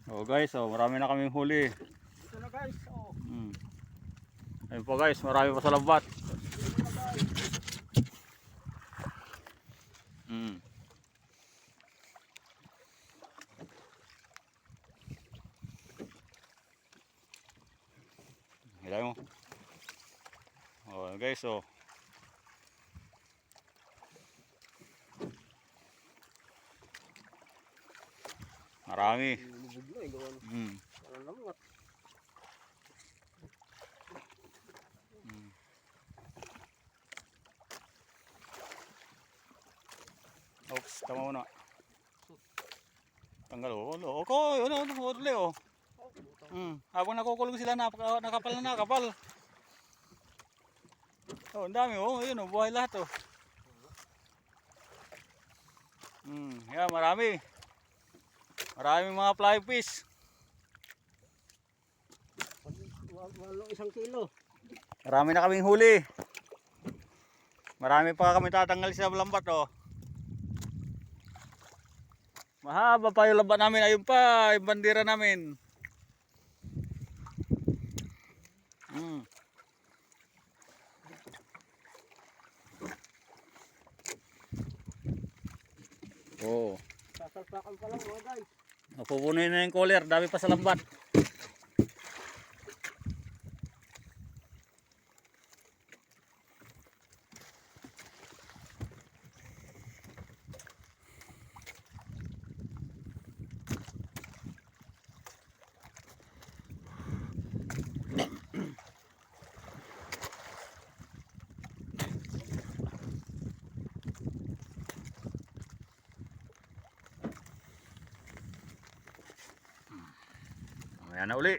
Oh guys, oh, marami na kaming huli. Ito na guys. Oh. Ayun po guys, marami pa sa lambat. Ito na guys. Hilay mo. Oh guys, oh. Marami. Lubog na eh. Gawan. Parang lamot. Oops, tama mo na. Tanggal oh. Ako, ulit oh. Habang nakukulong sila nakapal na nakapal. Oh, ang dami oh. Ayun oh, buhay lahat oh. Yan, marami. Maraming mga fly fish. Walong 1 kilo. Marami na kaming huli. Marami pa kami tatanggal sa lambat oh. Mahaba pa yung lambat namin. Ayun pa, yung bandera namin. Oh. Sasalpakan pa lang mga guys. Napupunin na yung cooler, dami pa sa lambat. Mamaya na uli.